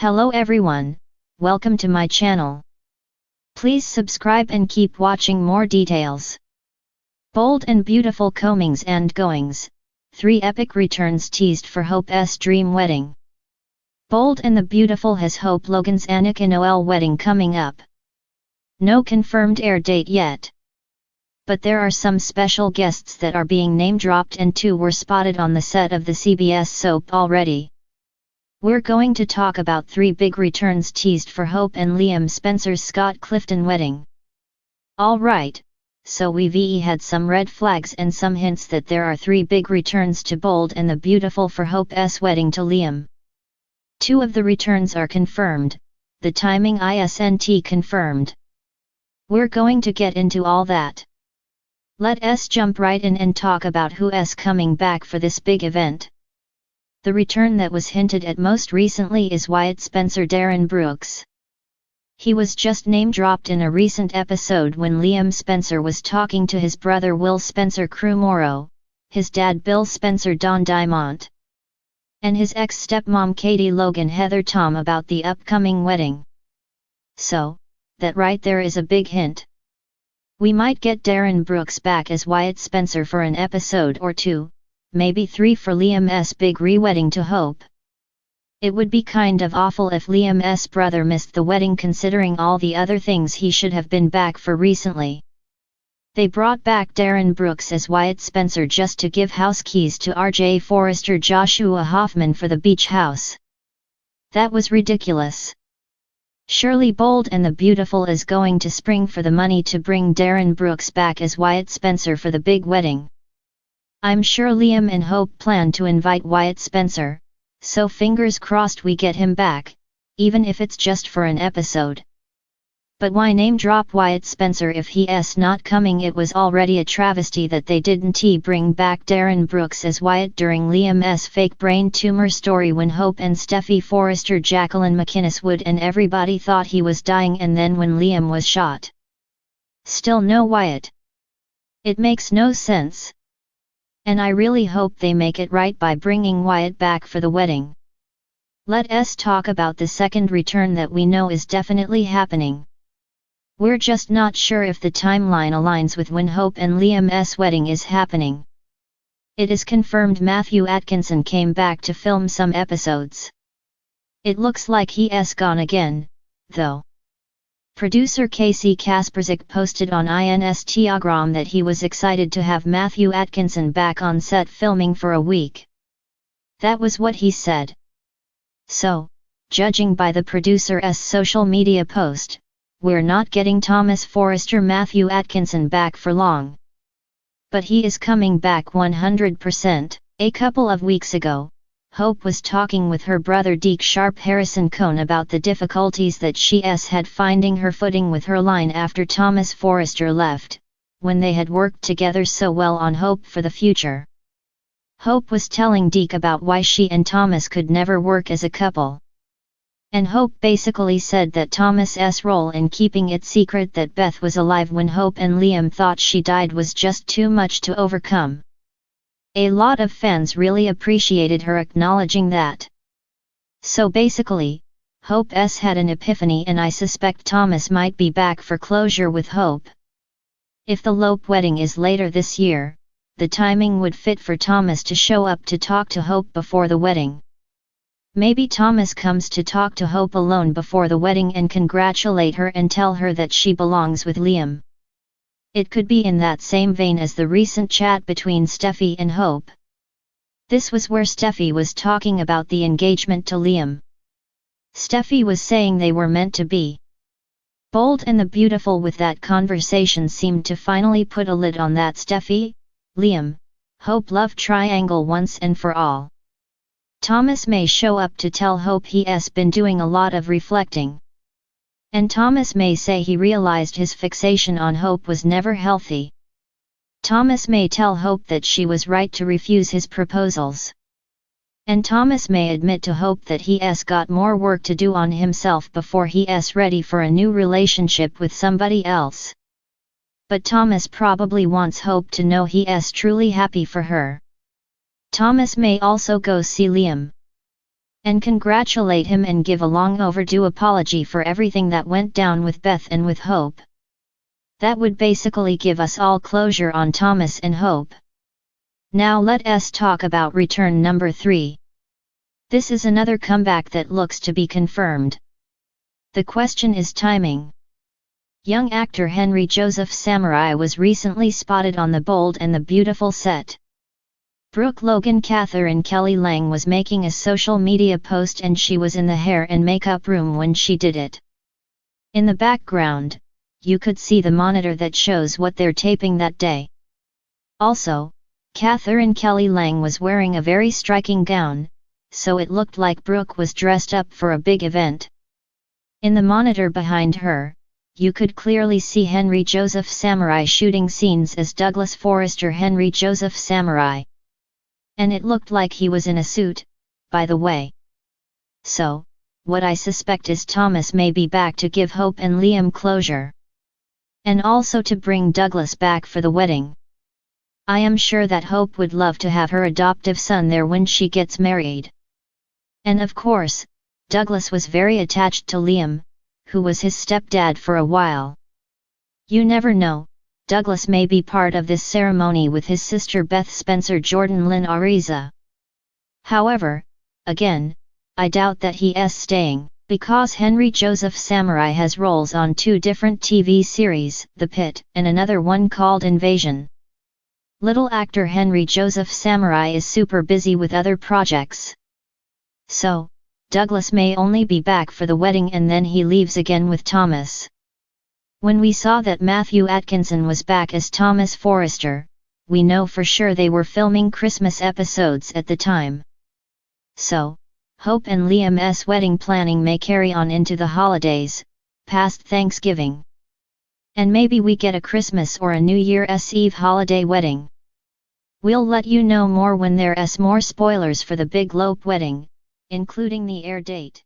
Hello everyone, welcome to my channel. Please subscribe and keep watching more details. Bold and beautiful comings and goings, 3 epic returns teased for Hope's dream wedding. Bold and the Beautiful has Hope Logan's Annika Noel wedding coming up. No confirmed air date yet. But there are some special guests that are being name-dropped and 2 were spotted on the set of the CBS soap already. We're going to talk about 3 big returns teased for Hope and Liam Spencer's Scott Clifton wedding. Alright, so we've had some red flags and some hints that there are 3 big returns to Bold and the Beautiful for Hope's wedding to Liam. 2 of the returns are confirmed, the timing isn't confirmed. We're going to get into all that. Let's jump right in and talk about who's coming back for this big event. The return that was hinted at most recently is Wyatt Spencer Darren Brooks. He was just name-dropped in a recent episode when Liam Spencer was talking to his brother Will Spencer Crew Morrow, his dad Bill Spencer Don Diamont, and his ex-stepmom Katie Logan Heather Tom about the upcoming wedding. So, that right there is a big hint. We might get Darren Brooks back as Wyatt Spencer for an episode or 2, maybe 3 for Liam's big re-wedding to Hope. It would be kind of awful if Liam's brother missed the wedding considering all the other things he should have been back for recently. They brought back Darren Brooks as Wyatt Spencer just to give house keys to RJ Forrester Joshua Hoffman for the beach house. That was ridiculous. Surely Bold and the Beautiful is going to spring for the money to bring Darren Brooks back as Wyatt Spencer for the big wedding. I'm sure Liam and Hope plan to invite Wyatt Spencer, so fingers crossed we get him back, even if it's just for an episode. But why name-drop Wyatt Spencer if he's not coming? It was already a travesty that they didn't bring back Darren Brooks as Wyatt during Liam's fake brain tumor story when Hope and Steffi Forrester Jacqueline McInnes would and everybody thought he was dying, and then when Liam was shot. Still no Wyatt. It makes no sense. And I really hope they make it right by bringing Wyatt back for the wedding. Let's talk about the second return that we know is definitely happening. We're just not sure if the timeline aligns with when Hope and Liam's wedding is happening. It is confirmed Matthew Atkinson came back to film some episodes. It looks like he's gone again, though. Producer Casey Kasperzik posted on Instagram that he was excited to have Matthew Atkinson back on set filming for a week. That was what he said. So, judging by the producer's social media post, we're not getting Thomas Forrester Matthew Atkinson back for long. But he is coming back 100%. A couple of weeks ago, Hope was talking with her brother Deke Sharp Harrison Cohn about the difficulties that she's had finding her footing with her line after Thomas Forrester left, when they had worked together so well on Hope for the Future. Hope was telling Deke about why she and Thomas could never work as a couple. And Hope basically said that Thomas's role in keeping it secret that Beth was alive when Hope and Liam thought she died was just too much to overcome. A lot of fans really appreciated her acknowledging that. So basically, Hope's had an epiphany, and I suspect Thomas might be back for closure with Hope. If the Lope wedding is later this year, the timing would fit for Thomas to show up to talk to Hope before the wedding. Maybe Thomas comes to talk to Hope alone before the wedding and congratulate her and tell her that she belongs with Liam. It could be in that same vein as the recent chat between Steffi and Hope. This was where Steffi was talking about the engagement to Liam. Steffi was saying they were meant to be. Bold and the Beautiful with that conversation seemed to finally put a lid on that Steffi, Liam, Hope love triangle once and for all. Thomas may show up to tell Hope he's been doing a lot of reflecting. And Thomas may say he realized his fixation on Hope was never healthy. Thomas may tell Hope that she was right to refuse his proposals. And Thomas may admit to Hope that he's got more work to do on himself before he's ready for a new relationship with somebody else. But Thomas probably wants Hope to know he's truly happy for her. Thomas may also go see Liam. and congratulate him and give a long overdue apology for everything that went down with Beth and with Hope. That would basically give us all closure on Thomas and Hope. Now let us talk about return number 3. This is another comeback that looks to be confirmed. The question is timing. Young actor Henry Joseph Samurai was recently spotted on the Bold and the Beautiful set. Brooke Logan Catherine Kelly Lang was making a social media post and she was in the hair and makeup room when she did it. In the background, you could see the monitor that shows what they're taping that day. Also, Catherine Kelly Lang was wearing a very striking gown, so it looked like Brooke was dressed up for a big event. In the monitor behind her, you could clearly see Henry Joseph Samurai shooting scenes as Douglas Forrester Henry Joseph Samurai. And it looked like he was in a suit, by the way. So, what I suspect is Thomas may be back to give Hope and Liam closure. And also to bring Douglas back for the wedding. I am sure that Hope would love to have her adoptive son there when she gets married. And of course, Douglas was very attached to Liam, who was his stepdad for a while. You never know, Douglas may be part of this ceremony with his sister Beth Spencer Jordan Lynn Ariza. However, again, I doubt that he is staying, because Henry Joseph Samurai has roles on 2 different TV series, The Pit, and another one called Invasion. Little actor Henry Joseph Samurai is super busy with other projects. So, Douglas may only be back for the wedding and then he leaves again with Thomas. When we saw that Matthew Atkinson was back as Thomas Forrester, we know for sure they were filming Christmas episodes at the time. So, Hope and Liam's wedding planning may carry on into the holidays, past Thanksgiving. And maybe we get a Christmas or a New Year's Eve holiday wedding. We'll let you know more when there's more spoilers for the Big Lope wedding, including the air date.